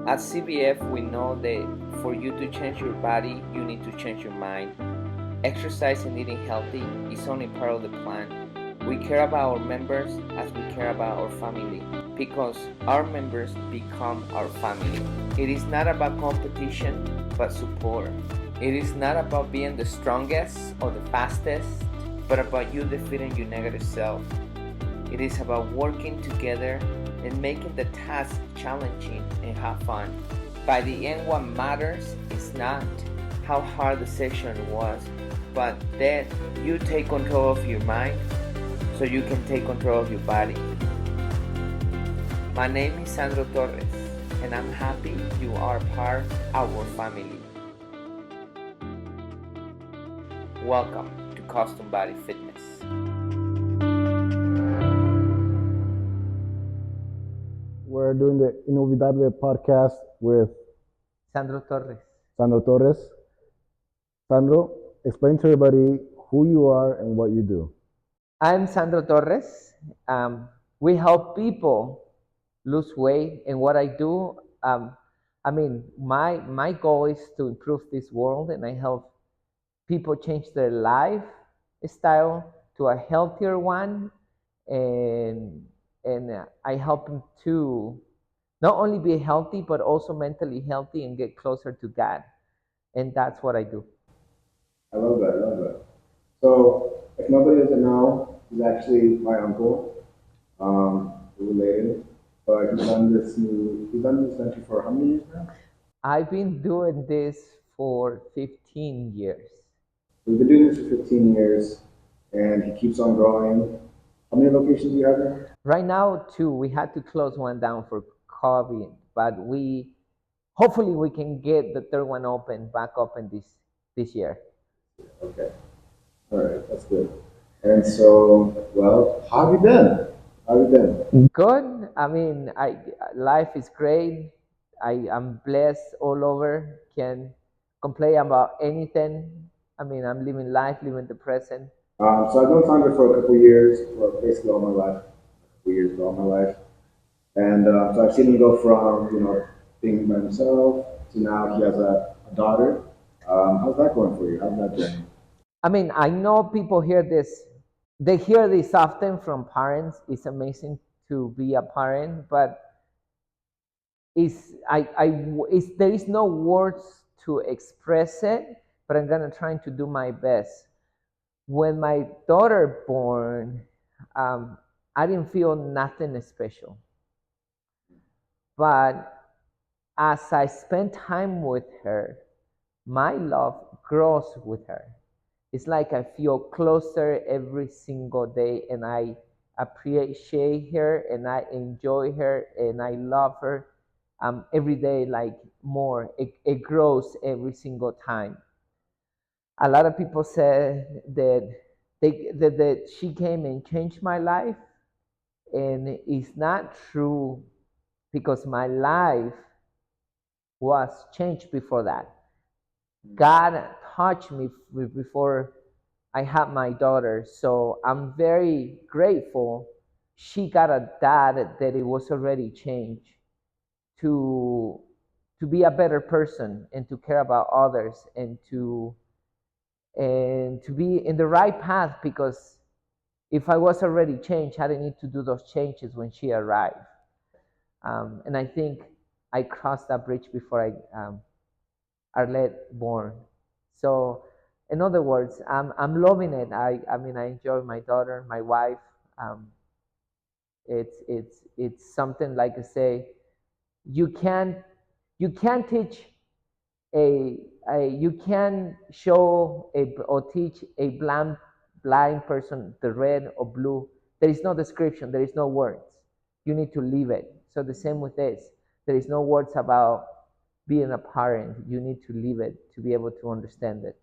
At CBF, we know that for you to change your body, you need to change your mind. Exercise and eating healthy is only part of the plan. We care about our members as we care about our family because our members become our family. It is not about competition, but support. It is not about being the strongest or the fastest, but about you defeating your negative self. It is about working together and making the task challenging and have fun. By the end, what matters is not how hard the session was, but that you take control of your mind so you can take control of your body. My name is Sandro Torres, and I'm happy you are part of our family. Welcome to Custom Body Fitness. We're doing the Inolvidable podcast with Sandro Torres. Sandro Torres. Sandro, explain to everybody who you are and what you do. I'm Sandro Torres. We help people lose weight, and what I do, my goal is to improve this world, and I help people change their lifestyle to a healthier one, and I help them to not only be healthy but also mentally healthy and get closer to God, and that's what I do. I love that. I love that. So, if nobody doesn't know, he's actually my uncle. We're related, but he's done this venture for how many years now? I've been doing this for 15 years. We've been doing this for 15 years, and he keeps on growing. How many locations do you have now? Right now, two. We had to close one down for COVID, but hopefully we can get the third one back open this year. Okay. All right, that's good. And so, well, how have you been? How have you been? Good. Life is great. I am blessed all over. Can complain about anything. I'm living life, living the present. So I've known Sandra for a couple years, for basically all my life, a couple years for all my life. And so I've seen him go from, being by himself to now he has a daughter. How's that going for you? How's that journey? I know people hear this. They hear this often from parents. It's amazing to be a parent, but there is no words to express it. But I'm gonna try to do my best. When my daughter born, I didn't feel nothing special. But as I spend time with her, my love grows with her. It's like I feel closer every single day, and I appreciate her, and I enjoy her, and I love her every day, like more. It grows every single time. A lot of people say that she came and changed my life, and it's not true because my life was changed before that. God touched me before I had my daughter, so I'm very grateful. She got a dad that it was already changed to be a better person and to care about others and to be in the right path, because if I was already changed, I didn't need to do those changes when she arrived. And I think I crossed that bridge before Arlette born. So, in other words, I'm loving it. I enjoy my daughter, my wife. It's something like I say, you can't teach you can show or teach a blind person the red or blue. There is no description. There is no words. You need to live it. So the same with this. There is no words about being a parent. You need to live it to be able to understand it.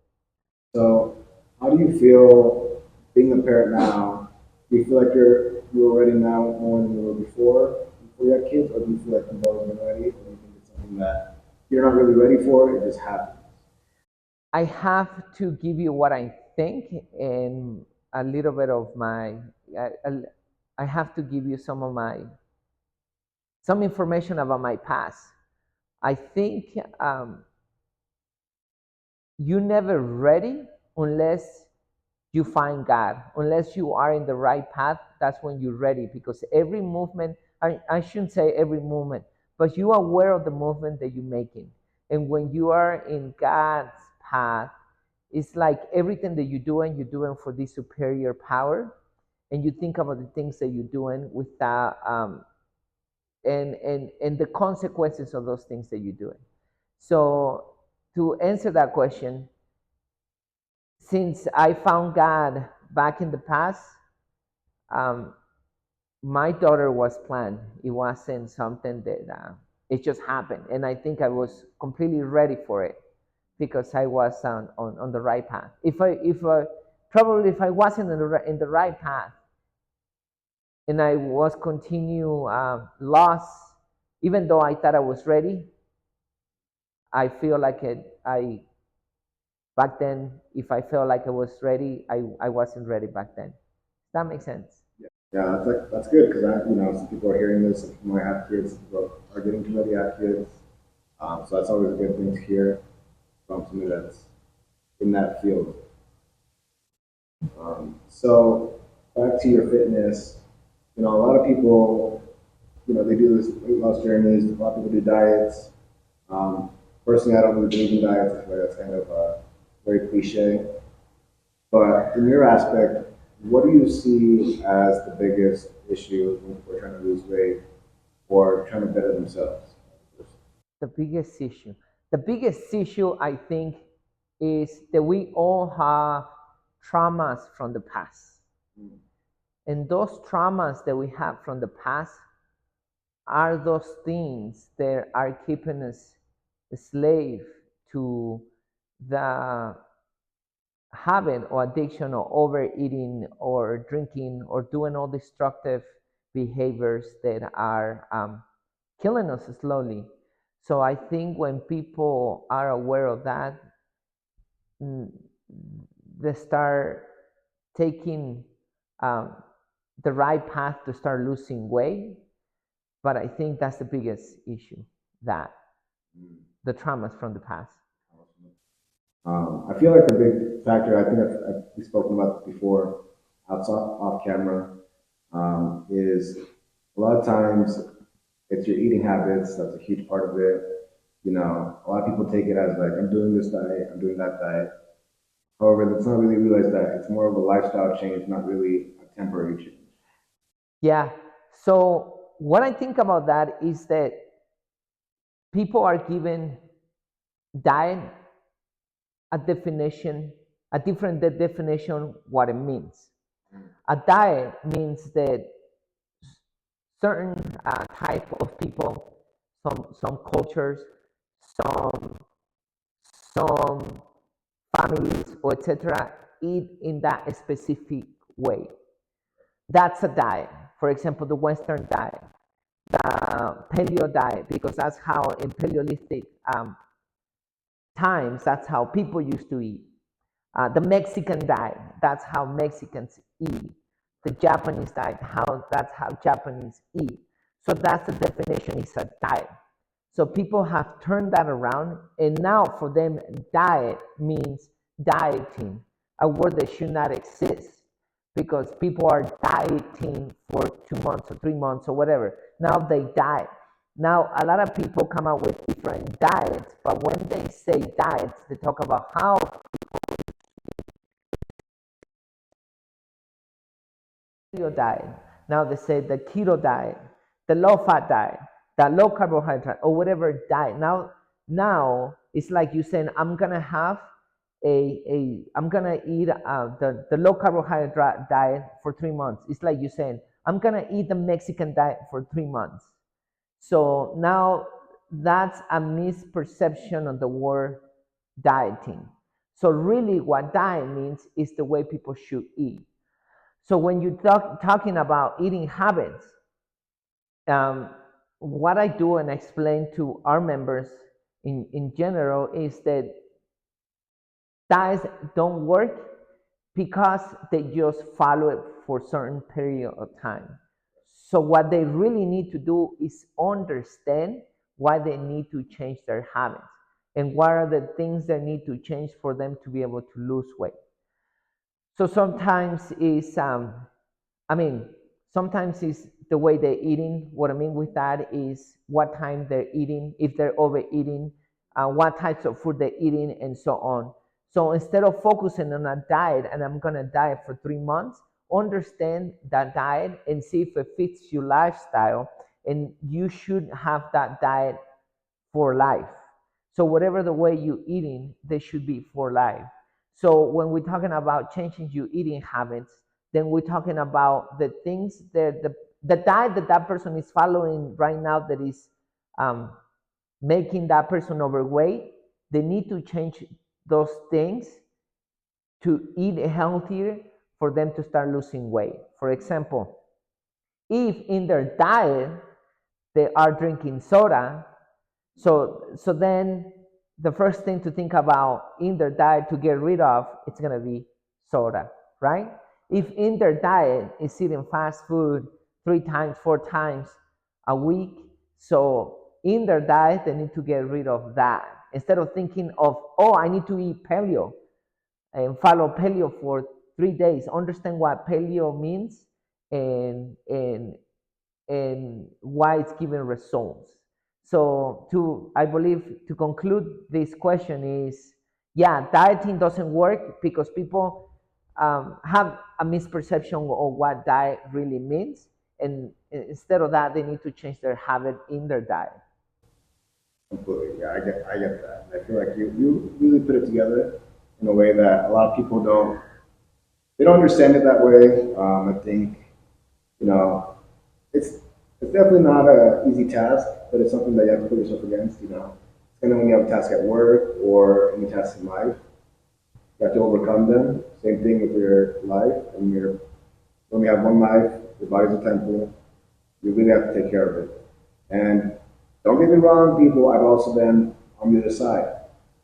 So, how do you feel being a parent now? Do you feel like you're ready now more than you were before you had kids, or do you feel like you've always been ready, or do you think it's something that you're not really ready for? It just happens. I have to give you what I think and a little bit of my. I, I have to give you some information about my past. I think you're never ready unless you find God. Unless you are in the right path, that's when you're ready. Because every movement, I shouldn't say every movement, but you are aware of the movement that you're making. And when you are in God's path, it's like everything that you're doing for this superior power. And you think about the things that you're doing without, and the consequences of those things that you're doing. So, to answer that question, since I found God back in the past, um, my daughter was planned. It wasn't something that it just happened, and I think I was completely ready for it because I was on the right path. If I wasn't in the right path and I was continue lost, even though I thought I was ready, I feel like I back then, if I felt like I was ready, I wasn't ready back then. Does that make sense? Yeah, that's good because some people are hearing this, some people might have kids, some people are getting to ready to have kids. So that's always a good thing to hear from somebody that's in that field. So back to your fitness, a lot of people, they do this weight loss journeys. A lot of people do diets. Um, Personally, I don't really believe in diets. I feel like that's kind of very cliche. But in your aspect, what do you see as the biggest issue when people are trying to lose weight or trying to better themselves? The biggest issue. The biggest issue, I think, is that we all have traumas from the past. And those traumas that we have from the past are those things that are keeping us a slave to the habit or addiction or overeating or drinking or doing all destructive behaviors that are killing us slowly. So I think when people are aware of that, mm, they start taking um, the right path to start losing weight. But I think that's the biggest issue, that the traumas from the past. I feel like the big factor, I think we've spoken about this before, outside off camera, is a lot of times it's your eating habits. That's a huge part of it. A lot of people take it as like, I'm doing this diet, I'm doing that diet. However, it's not really realized that it's more of a lifestyle change, not really a temporary change. Yeah. So what I think about that is that people are given diet a definition, a different definition what it means. A diet means that certain type of people, some cultures, some some families, or etc., eat in that specific way. That's a diet. For example, the Western diet, the paleo diet, because that's how in Paleolithic times, that's how people used to eat. The Mexican diet, that's how Mexicans eat. The Japanese diet, that's how Japanese eat. So that's the definition, is a diet. So people have turned that around, and now for them, diet means dieting, a word that should not exist, because people are dieting for 2 months or 3 months or whatever. Now they diet. Now, a lot of people come out with different diets, but when they say diets, they talk about how your diet. Now they say the keto diet, the low fat diet, the low carbohydrate, or whatever diet. Now it's like you saying, I'm gonna have I'm gonna eat the low carbohydrate diet for 3 months. It's like you saying, I'm gonna eat the Mexican diet for 3 months. So now that's a misperception of the word dieting. So really, what diet means is the way people should eat. So when you're talking about eating habits, um, what I do and explain to our members in general is that diets don't work because they just follow it for a certain period of time. So what they really need to do is understand why they need to change their habits and what are the things they need to change for them to be able to lose weight. So sometimes is I mean, sometimes it's the way they're eating. What I mean with that is what time they're eating, if they're overeating, what types of food they're eating, and so on. So instead of focusing on a diet, and I'm gonna diet for 3 months, understand that diet and see if it fits your lifestyle, and you should have that diet for life. So whatever the way you're eating, they should be for life. So when we're talking about changing your eating habits, then we're talking about the things that the diet that that person is following right now that is um, making that person overweight. They need to change those things to eat healthier for them to start losing weight. For example, if in their diet they are drinking soda, so then the first thing to think about in their diet to get rid of, it's gonna be soda, right? If in their diet is eating fast food 3 times, 4 times a week, so in their diet they need to get rid of that. Instead of thinking of, oh, I need to eat paleo and follow paleo for 3 days, understand what paleo means and why it's giving results. So I believe to conclude this question is, yeah, dieting doesn't work because people have a misperception of what diet really means. And instead of that, they need to change their habit in their diet. Completely. Yeah, I get that. I feel like you really put it together in a way that a lot of people they don't understand it that way. I think, you know, it's it's definitely not an easy task, but it's something that you have to put yourself against. And then when you have a task at work or any task in life, you have to overcome them. Same thing with your life and your when we have one life, your body's a temple. You really have to take care of it. And don't get me wrong, people, I've also been on the other side.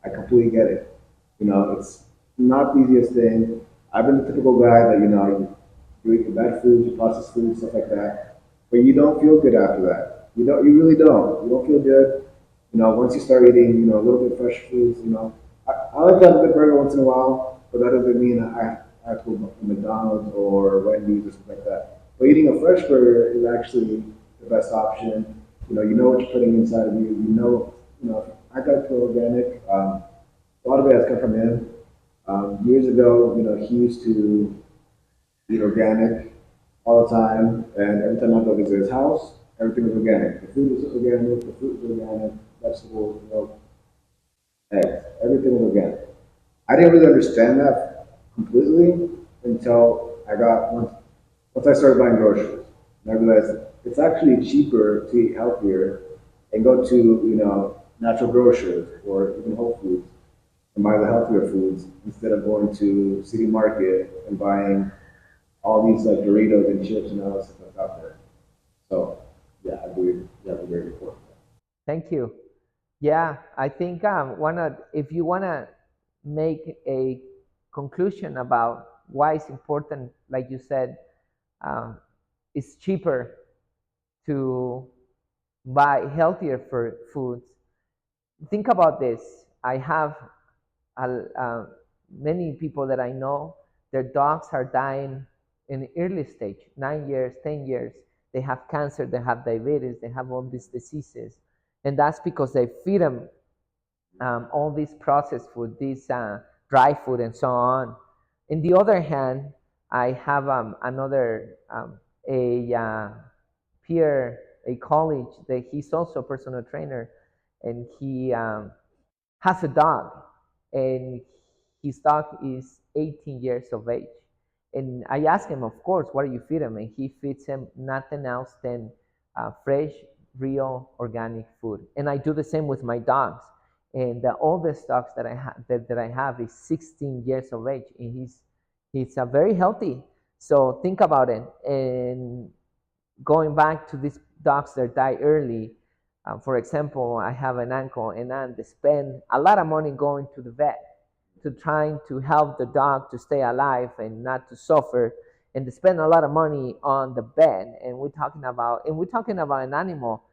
I completely get it. It's not the easiest thing. I've been the typical guy that, you eat the bad foods, you processed foods, stuff like that. But you don't feel good after that. You really don't. You don't feel good. Once you start eating, a little bit fresh foods, I like to have a good burger once in a while, but that doesn't mean I have to go to McDonald's or Wendy's or something like that. But eating a fresh burger is actually the best option. You know what you're putting inside of you. I got to go organic. A lot of it has come from him. Years ago, he used to eat organic all the time, and every time I go visit his house, everything was organic. The food was organic, the fruit was organic, vegetables, milk, eggs, everything was organic. I didn't really understand that completely until once I started buying groceries. And I realized it's actually cheaper to eat healthier and go to, natural grocers or even Whole Foods and buy the healthier foods instead of going to City Market and buying all these like Doritos and chips and all that stuff that's out there. So yeah, I believe that's very important. Thank you. Yeah, I think if you wanna make a conclusion about why it's important, like you said, um, it's cheaper to buy healthier foods. Think about this. I have many people that I know, their dogs are dying in the early stage, 9 years, 10 years. They have cancer, they have diabetes, they have all these diseases. And that's because they feed them all this processed food, this dry food, and so on. On the other hand, I have another a peer, a college that he's also a personal trainer, and he has a dog, and his dog is 18 years of age. And I asked him, of course, what do you feed him? And he feeds him nothing else than fresh, real, organic food. And I do the same with my dogs. And the oldest dogs that I have is 16 years of age, and he's very healthy. So think about it. And going back to these dogs that die early, for example, I have an uncle and aunt that spend a lot of money going to the vet to trying to help the dog to stay alive and not to suffer, and they spend a lot of money on the vet. And we're talking about an animal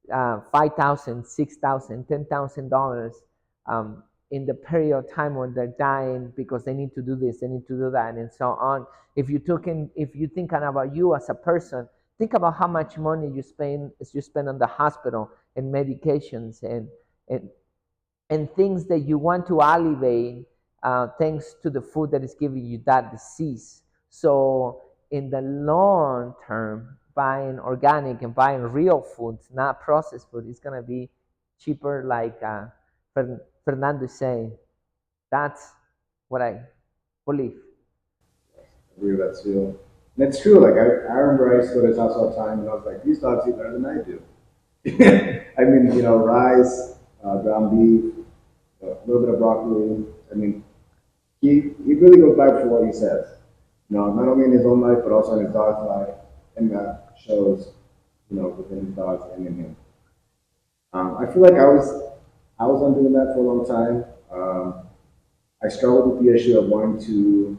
$5,000, $6,000, $10,000 in the period of time when they're dying because they need to do this, they need to do that, and so on. If you thinking about you as a person, think about how much money you spend on the hospital and medications and and things that you want to alleviate thanks to the food that is giving you that disease. So, in the long term, buying organic and buying real foods, not processed food, is going to be cheaper, like Fernando is saying. That's what I believe. I agree with that too. And it's true. Like I remember I used to go to his house all the time, and I was like, these dogs eat better than I do. I mean, rice, ground beef, a little bit of broccoli. I mean, he really goes back for what he says. Not only in his own life, but also in his dog's life, and that shows, within his dogs and in him. I feel like I was undoing that for a long time. I struggled with the issue of wanting to,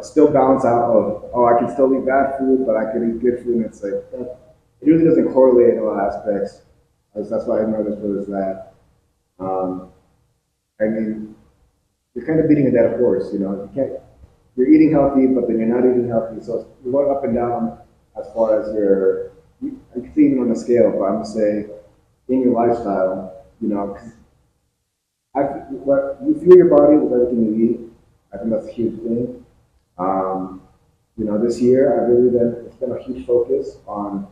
still balance out of, oh, I can still eat bad food, but I can eat good food, and it's like it really doesn't correlate in all aspects. That's why I know this was that. Um, I mean, you're kind of beating a dead horse. You can't. You're eating healthy, but then you're not eating healthy. So you're going up and down as far as your. I can see even on a scale, but I'm saying in your lifestyle. 'Cause what you fuel your body with everything you eat. I think that's a huge thing. Um, this year I've really it's been a huge focus on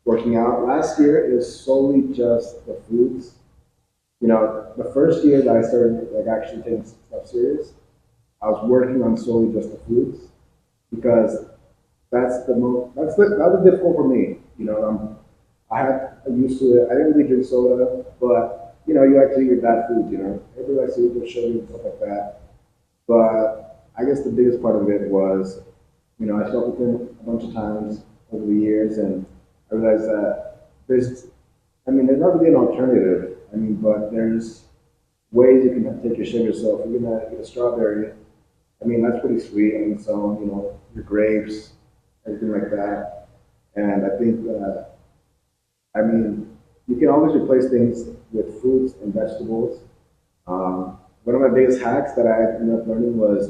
working out. Last year it was solely just the foods. The first year that I started like actually taking stuff serious, I was working on solely just the foods because that was difficult for me. I'm used to it. I didn't really drink soda, but you like to eat your bad food. Everybody likes to eat their sugar and stuff like that. But I guess the biggest part of it was, I spoke with him a bunch of times over the years, and I realized that there's not really an alternative. But there's ways you can take your sugar. So if you're gonna get a strawberry, that's pretty sweet on its own. Your grapes, everything like that. And I think that, you can always replace things with fruits and vegetables. One of my biggest hacks that I ended up learning was,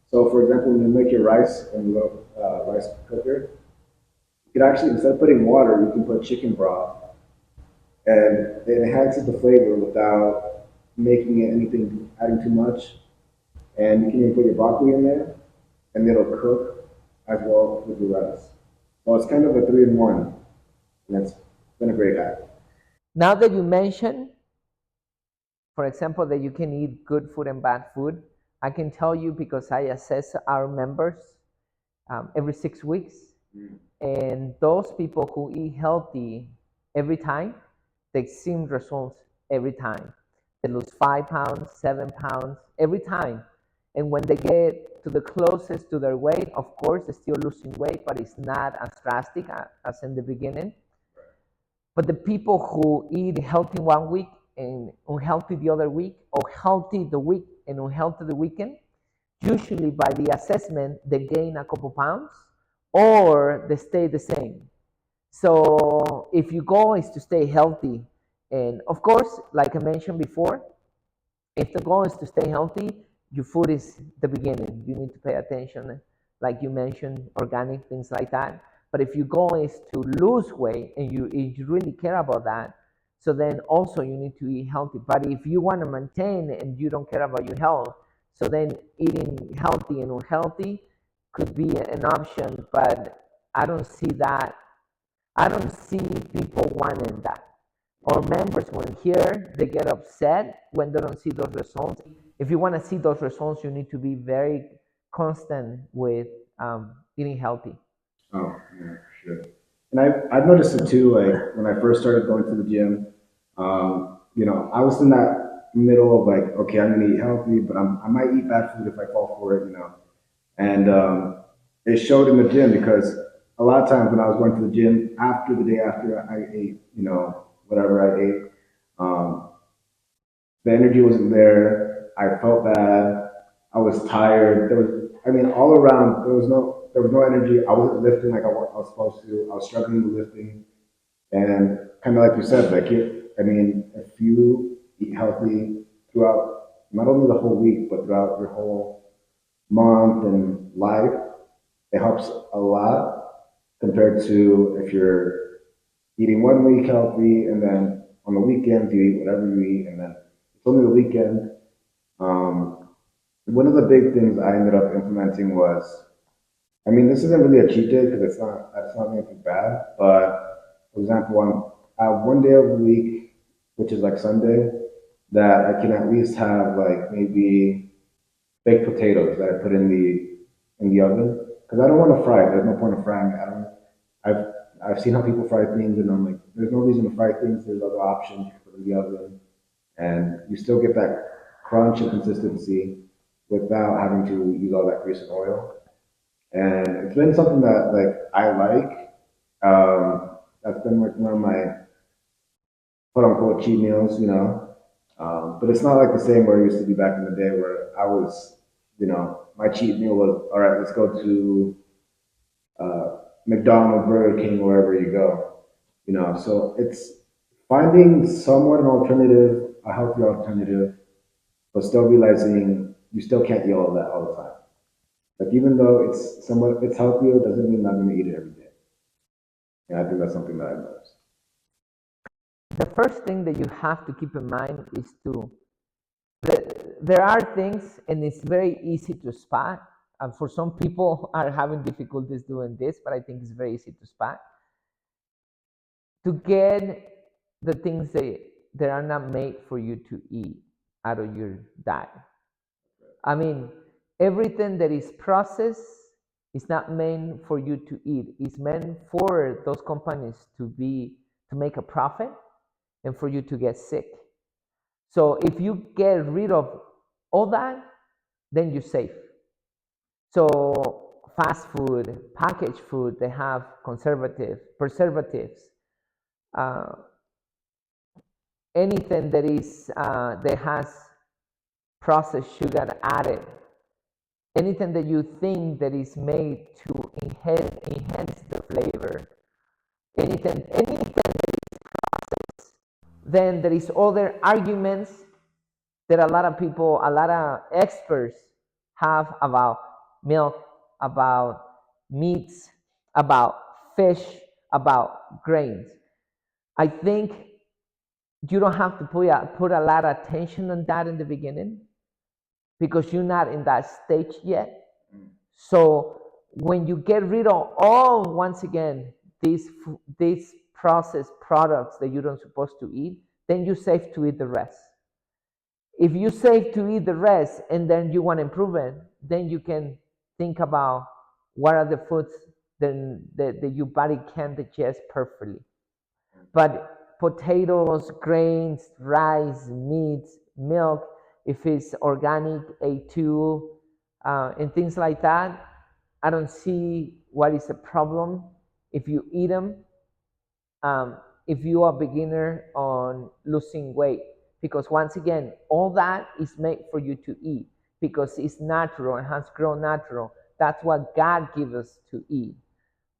so for example, when you make your rice in a little rice cooker, you could actually, instead of putting water, you can put chicken broth, and it enhances the flavor without making it anything, adding too much. And you can even put your broccoli in there, and it'll cook as well with the rice. So it's kind of a three in one, and it's been a great hack. Now that you mention, for example, that you can eat good food and bad food, I can tell you because I assess our members every 6 weeks. And those people who eat healthy every time, they see results every time. They lose 5 pounds, 7 pounds every time. And when they get to the closest to their weight, of course, they're still losing weight, but it's not as drastic as in the beginning. But the people who eat healthy one week and unhealthy the other week, or healthy the week and unhealthy the weekend, usually by the assessment, they gain a couple pounds or they stay the same. So if your goal is to stay healthy, and of course, like I mentioned before, if the goal is to stay healthy, your food is the beginning. You need to pay attention, like you mentioned, organic things like that. But if your goal is to lose weight and you really care about that, so then also you need to eat healthy. But if you want to maintain and you don't care about your health, so then eating healthy and unhealthy could be an option. But I don't see that. I don't see people wanting that, or members when here they get upset when they don't see those results. If you want to see those results, you need to be very constant with eating healthy. Oh, yeah, for sure. And I've noticed it too. Like when I first started going to the gym, I was in that middle of like, okay, I'm gonna eat healthy, but I might eat bad food if I fall for it. And it showed in the gym because a lot of times when I was going to the gym after the day after I ate, whatever I ate, um, the energy wasn't there. I felt bad. I was tired. All around there was no energy. I wasn't lifting like I was supposed to. I was struggling with lifting, And kind of like you said, like I mean, if you eat healthy throughout not only the whole week, but throughout your whole month and life, it helps a lot compared to if you're eating one week healthy and then on the weekend you eat whatever you eat and then it's only the weekend. Um, One of the big things I ended up implementing was, I mean, this isn't really a cheat day because it's not anything bad, but for example, I have one day of the week, which is like Sunday, that I can at least have like maybe baked potatoes that I put in the oven because I don't want to fry it. There's no point of frying it. I don't. I've I've seen how people fry things, and I'm like, there's no reason to fry things. There's other options you can put in the oven, and you still get that crunch and consistency without having to use all that grease and oil. And it's been something that like I like. That's been like one of my quote unquote cheat meals, you know. But it's not like the same where it used to be back in the day where I was, you know, my cheat meal was all right. Let's go to McDonald's, Burger King, wherever you go, you know. So it's finding somewhat an alternative, a healthy alternative, but still realizing you still can't eat all of that all the time. Like even though it's healthier, it doesn't mean I'm going to eat it every day. And I think that's something that I noticed. The first thing that you have to keep in mind is to there are things, and it's very easy to spot. And for some people are having difficulties doing this, but I think it's very easy to spot. To get the things that are not made for you to eat out of your diet. I mean, everything that is processed is not meant for you to eat. It's meant for those companies to make a profit and for you to get sick. So if you get rid of all that, then you're safe. So fast food, packaged food, they have preservatives, uh, anything that has processed sugar added, anything that you think that is made to enhance the flavor, anything, then there is other arguments that a lot of people, a lot of experts have about milk, about meats, about fish, about grains. I think you don't have to put a lot of attention on that in the beginning because you're not in that stage yet. So when you get rid of all, once again, these processed products that you don't supposed to eat, then you're safe to eat the rest. If you save to eat the rest and then you want to improve it, then you can think about what are the foods that your body can digest perfectly. But potatoes, grains, rice, meats, milk, if it's organic, A2, and things like that, I don't see what is the problem if you eat them. um, if you are a beginner on losing weight, because once again all that is made for you to eat because it's natural and has grown natural. That's what God gives us to eat.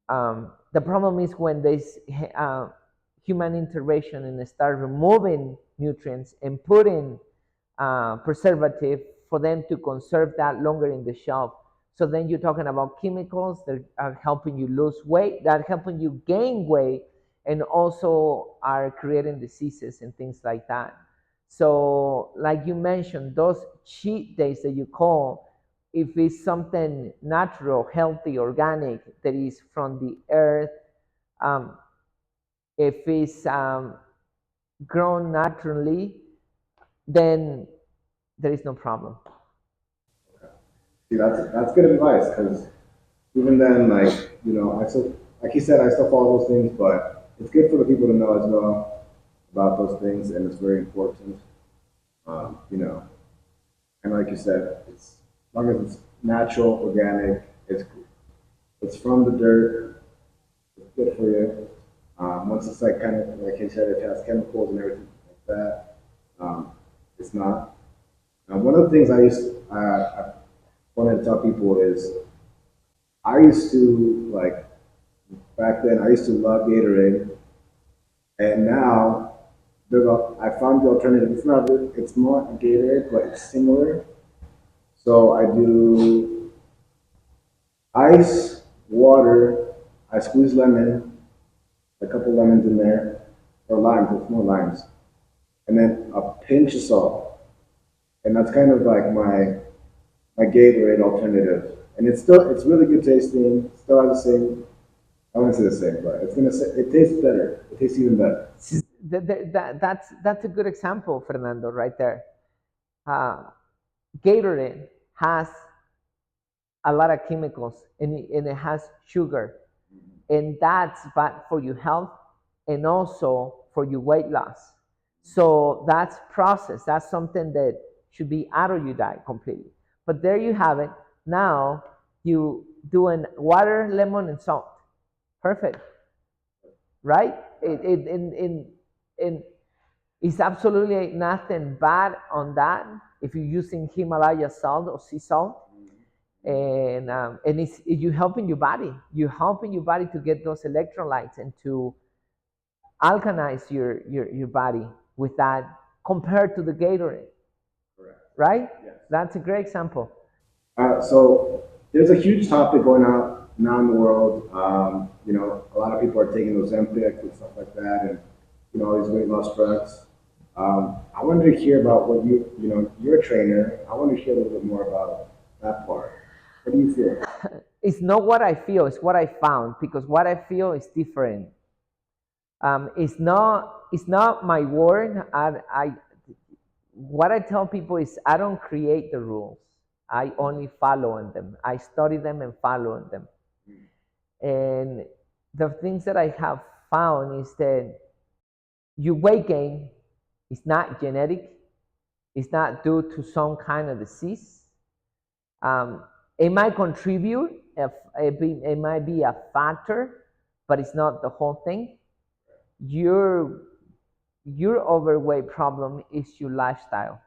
The problem is when there's human intervention and they start removing nutrients and putting preservative for them to conserve that longer in the shelf. So then you're talking about chemicals that are helping you lose weight, that are helping you gain weight, and also are creating diseases and things like that. So, like you mentioned, those cheat days that you call, if it's something natural, healthy, organic, that is from the earth, um, if it's grown naturally, then there is no problem. See, that's good advice because even then, like you know, I still like he said, I still follow those things, but it's good for the people to know as well about those things, and it's very important. You know, and like you said, it's as long as it's natural, organic, it's from the dirt, it's good for you. Once it's like kind of like he said, it has chemicals and everything like that. Um, it's not. One of the things I wanted to tell people is I used to like back then. I used to love Gatorade, And now I found the alternative. It's not really, it's more Gatorade, but it's similar. So I do ice, water, I squeeze lemon, a couple lemons in there, or limes, it's more limes, and then a pinch of salt. And that's kind of like my Gatorade alternative. And it's really good tasting. Still has the same. I wouldn't say the same, but it tastes better. It tastes even better. That's a good example, Fernando, right there. Uh, Gatorade has a lot of chemicals and it has sugar, and that's bad for your health and also for your weight loss. So that's processed. That's something that should be out of your diet completely. But there you have it. Now you doing water, lemon, and salt. Perfect, right? In It's absolutely nothing bad on that if you're using Himalaya salt or sea salt, and you're helping your body. You're helping your body to get those electrolytes and to alkalize your body with that compared to the Gatorade, Correct. right? Yes. That's a great example. So there's a huge topic going out now in the world. A lot of people are taking Ozempic and stuff like that, and all these weight loss drugs. I wanted to hear about what you're a trainer. I want to hear a little bit more about that part. What do you feel? It's not what I feel, it's what I found, because what I feel is different. It's not my word. What I tell people is I don't create the rules. I only follow in them. I study them and follow in them. And the things that I have found is that your weight gain is not genetic. It's not due to some kind of disease. Um, it might contribute. It might be a factor, but it's not the whole thing. Your your overweight problem is your lifestyle,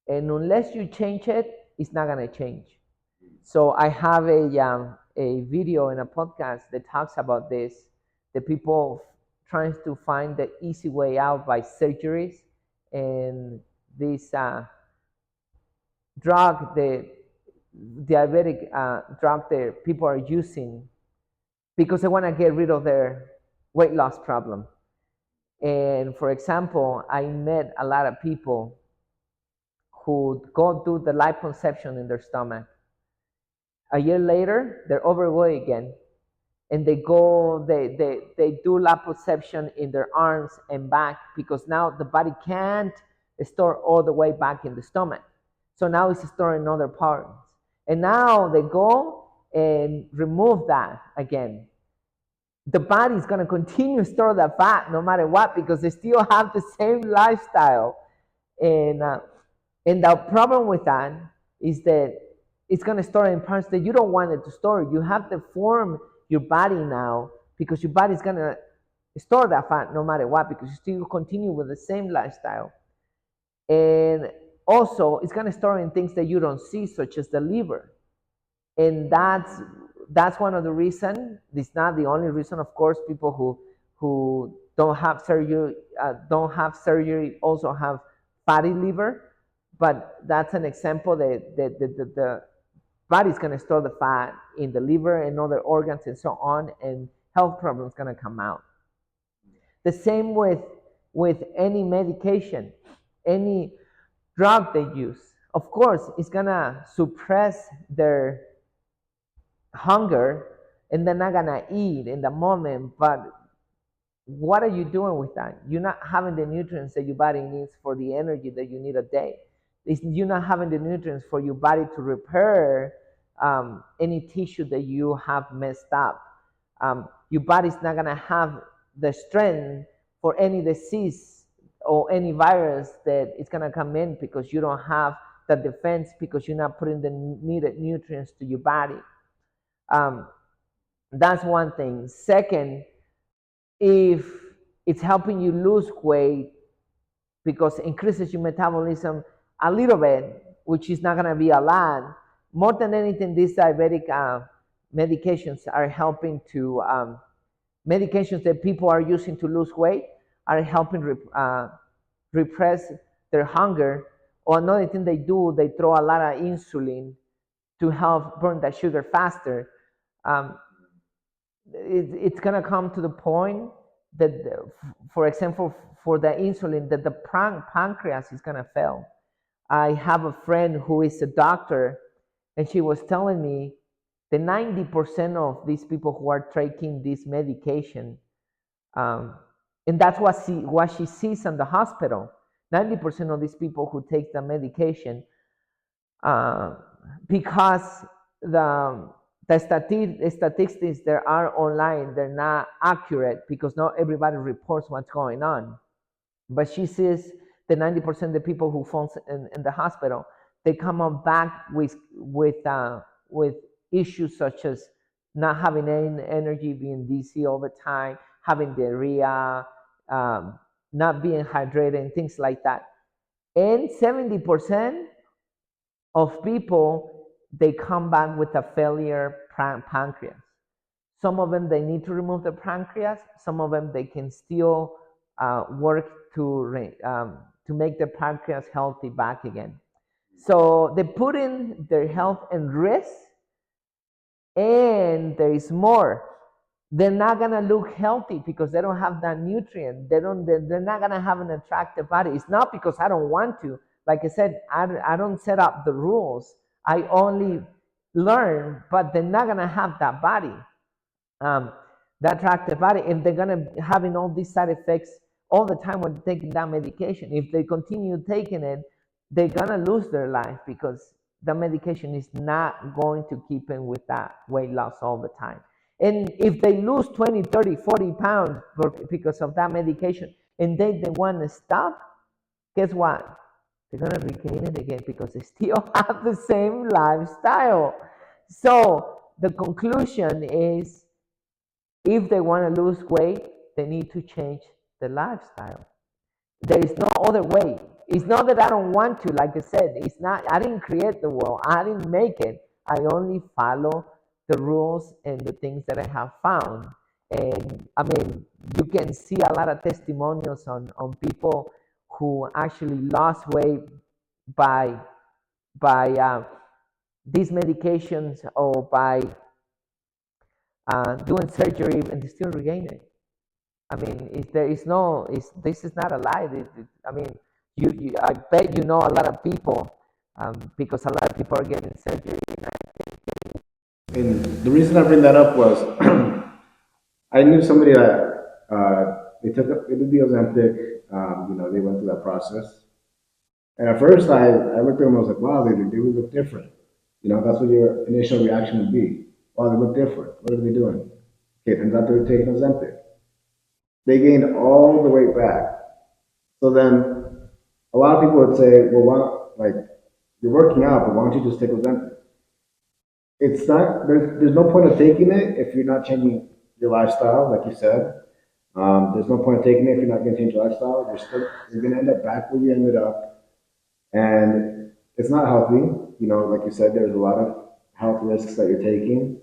and unless you change it, it's not gonna change. So I have a video and a podcast that talks about this. The people trying to find the easy way out by surgeries and this drug, the diabetic drug that people are using because they want to get rid of their weight loss problem. And for example, I met a lot of people who go do the liposuction in their stomach. A year later, they're overweight again, and they do liposuction in their arms and back because now the body can't store all the way back in the stomach. So now it's storing in other parts. And now they go and remove that again. The body is going to continue to store that fat no matter what because they still have the same lifestyle. And the problem with that is that it's going to store in parts that you don't want it to store. You have to form your body now because your body is going to store that fat no matter what because you still continue with the same lifestyle. And also, it's going to store in things that you don't see, such as the liver. And that's one of the reasons. It's not the only reason, of course. People who don't have surgery also have fatty liver, but that's an example that the body's going to store the fat in the liver and other organs and so on, and health problems going to come out. The same with any medication, any drug they use. Of course, it's going to suppress their hunger and they're not going to eat in the moment, but what are you doing with that? You're not having the nutrients that your body needs for the energy that you need a day. You're not having the nutrients for your body to repair any tissue that you have messed up. Your body's not going to have the strength for any disease or any virus that is going to come in because you don't have the defense because you're not putting the needed nutrients to your body. Um, that's one thing. Second, if it's helping you lose weight because it increases your metabolism a little bit, which is not going to be a lot, more than anything, these diabetic medications are helping to medications that people are using to lose weight are helping repress their hunger. Or another thing they do, they throw a lot of insulin to help burn that sugar faster. Um, it's gonna come to the point that, for example, for the insulin, that the pancreas is gonna fail. I have a friend who is a doctor, and she was telling me the 90% of these people who are taking this medication, um, and that's what she sees in the hospital. 90% of these people who take the medication, uh, because the statistics that are online, they're not accurate, because not everybody reports what's going on. But she says the 90% of the people who fall in the hospital, they come on back with issues such as not having any energy, being dizzy all the time, having diarrhea, um, not being hydrated, and things like that. And 70% of people, they come back with a failure pancreas. Some of them, they need to remove the pancreas. Some of them, they can still work to make the pancreas healthy back again. So they put in their health in risk, and there is more. They're not gonna look healthy because they don't have that nutrient. They're not gonna have an attractive body. It's not because I don't want to. Like I said, I don't set up the rules. I only learn, but they're not gonna have that body, um, that attractive body, and they're gonna having all these side effects all the time when taking that medication. If they continue taking it, they're gonna lose their life, because the medication is not going to keep in with that weight loss all the time. And if they lose 20, 30, 40 pounds because of that medication, and they want to stop, guess what? They're going to regain it again, because they still have the same lifestyle. So the conclusion is, if they want to lose weight, they need to change the lifestyle. There is no other way. It's not that I don't want to. Like I said, it's not. I didn't create the world. I didn't make it. I only follow the rules and the things that I have found. And I mean, you can see a lot of testimonials on people who actually lost weight by these medications, or by doing surgery, and they still regain it. I mean, there is no, this is not a lie. I mean, I bet you know a lot of people, because a lot of people are getting surgery. And the reason I bring that up was I knew somebody that they did the Ozempic. They went through that process. And at first, I looked at them and I was like, wow, they would look different. That's what your initial reaction would be. Wow, they look different. What are they doing? Okay, turns out they were taking Ozempic. They gained all the weight back. So then a lot of people would say, well, like, you're working out, but why don't you just take Ozempic? It's not, there's no point of taking it if you're not changing your lifestyle, like you said. There's no point of taking it if you're not going to change your lifestyle. You're going to end up back where you ended up, and it's not healthy. Like you said, there's a lot of health risks that you're taking.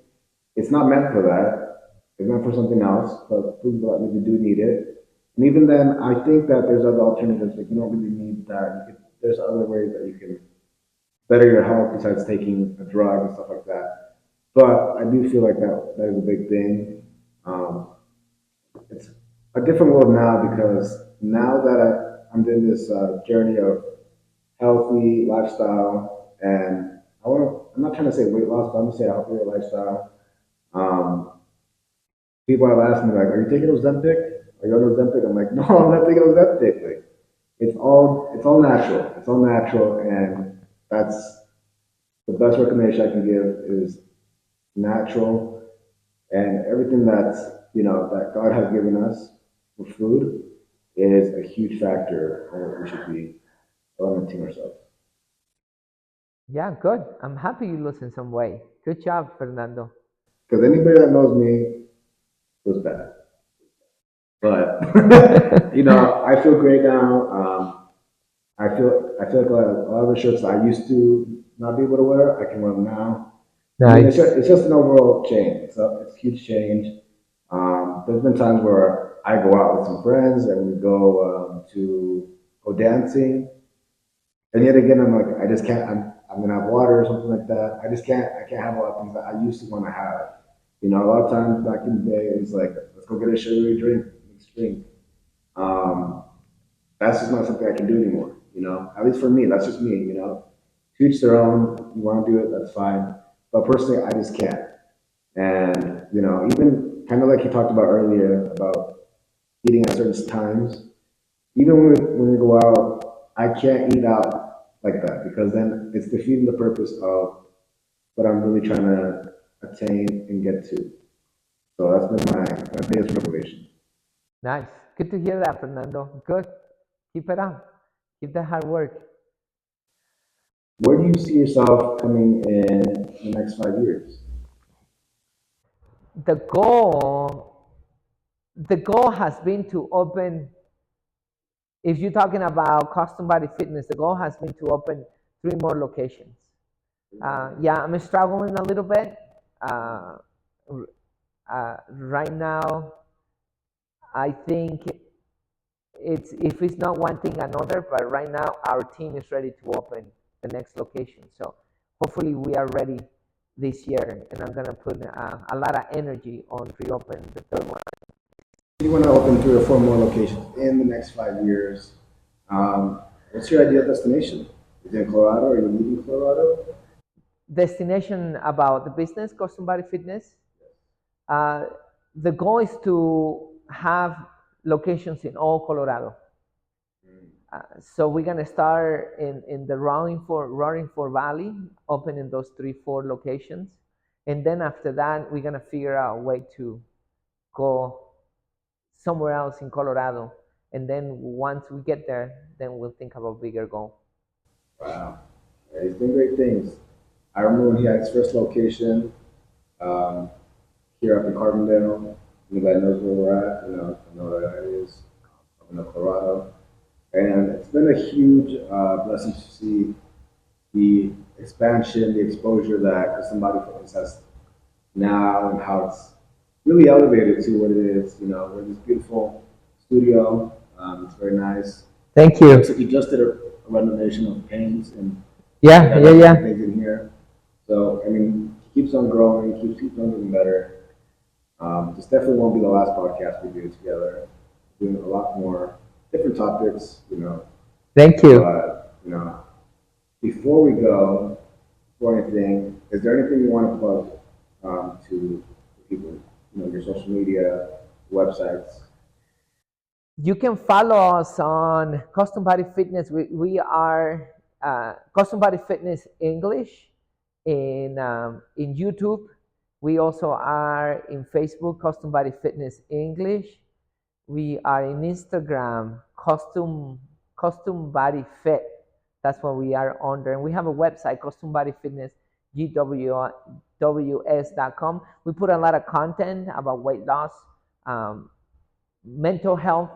It's not meant for that. It's meant for something else. But people that really do need it, and even then, I think that there's other alternatives. Like, you don't really need that. There's other ways that you can better your health besides taking a drug and stuff like that. But I do feel like that is a big thing. Um, it's a different world now, because now that I'm in this journey of healthy lifestyle, and I'm not trying to say weight loss, but I'm gonna say a healthier lifestyle. Um, People have asked me, like, "Are you taking Ozempic? Are you on Ozempic?" I'm like, "No, I'm not taking Ozempic." Like, it's all natural. It's all natural, and that's the best recommendation I can give is natural, and everything that God has given us for food is a huge factor in what we should be limiting ourselves. Yeah, good. I'm happy you lose in some way. Good job, Fernando. Because anybody that knows me was bad, but I feel great now. I feel like a lot of the shirts I used to not be able to wear, I can wear them now. I mean, Nice. it's just an overall change. It's a huge change. There's been times where I go out with some friends and we go to go dancing, and yet again I'm like I just can't. I'm gonna have water or something like that. I just can't. I can't have a lot of things that I used to want to have. You know, a lot of times back in the day, it was like let's go get a sugary drink, mixed drink. Um, that's just not something I can do anymore. You know, at least for me, that's just me. You know, to each their own. You want to do it, that's fine. But personally, I just can't. And you know, even kind of like you talked about earlier about eating at certain times. Even when we go out, I can't eat out like that because then it's defeating the purpose of what I'm really trying to attain and get to. So that's been my biggest revelation. Nice. Good to hear that, Fernando. Good. Keep it up. Keep the hard work. Where do you see yourself coming in the next 5 years? The goal, the goal has been to open, if you're talking about custom body fitness, the goal has been to open 3 more locations. Yeah, I'm struggling a little bit. Uh, right now, I think it's if it's not one thing another, but right now our team is ready to open the next location. So hopefully we are ready this year, and I'm gonna put a lot of energy on reopen the third one. You want to open 3 or 4 more locations in the next 5 years. What's your ideal destination? Is it in Colorado? Are you leaving Colorado? Destination about the business, custom body fitness. Uh, the goal is to have locations in all Colorado. So we're gonna start in the Roaring Fork Valley, opening those 3, 4 locations, and then after that we're gonna figure out a way to go somewhere else in Colorado, and then once we get there, then we'll think about bigger goal. Wow. Yeah, he's doing great things. I remember when he had his first location um, here up in Carbondale. Anybody knows where we're at? I know where that is up in Colorado. And it's been a huge blessing to see the expansion, the exposure that custom body fitness has now, and how it's really elevated to what it is. You know, we're in this beautiful studio. It's very nice. Thank Looks you. like you just did a renovation of paints and Yeah, got yeah, different yeah. things in here. So I mean, he keeps on growing, keeps on getting better. This definitely won't be the last podcast we do together. Doing a lot more different topics, you know. Thank you. But you know, before we go, before anything, is there anything you want to plug to people? You know, your social media, websites. You can follow us on Custom Body Fitness. We are Custom Body Fitness English in YouTube. We also are in Facebook, Custom Body Fitness English. We are in Instagram, Custom Body Fit. That's what we are under. And we have a website, Custom Body Fitness, GWS.com. We put a lot of content about weight loss, um, mental health,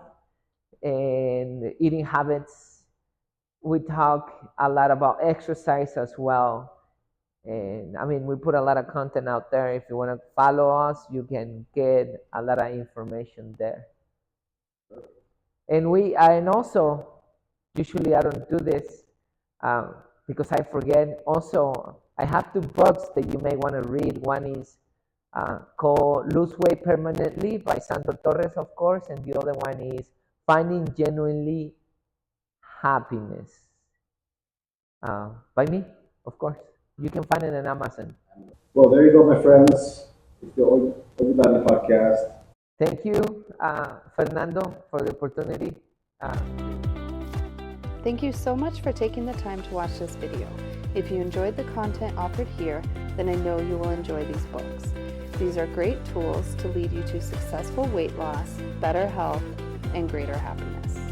and eating habits. We talk a lot about exercise as well. And I mean, we put a lot of content out there. If you want to follow us, you can get a lot of information there. And also, usually I don't do this because I forget. Also, I have 2 books that you may want to read. One is called Lose Weight Permanently by Sandro Torres, of course, and the other one is Finding Genuinely Happiness by me, of course. You can find it on Amazon. Well, there you go, my friends. It's the Old podcast. Thank you, Fernando, for the opportunity. Uh, Thank you so much for taking the time to watch this video. If you enjoyed the content offered here, then I know you will enjoy these books. These are great tools to lead you to successful weight loss, better health, and greater happiness.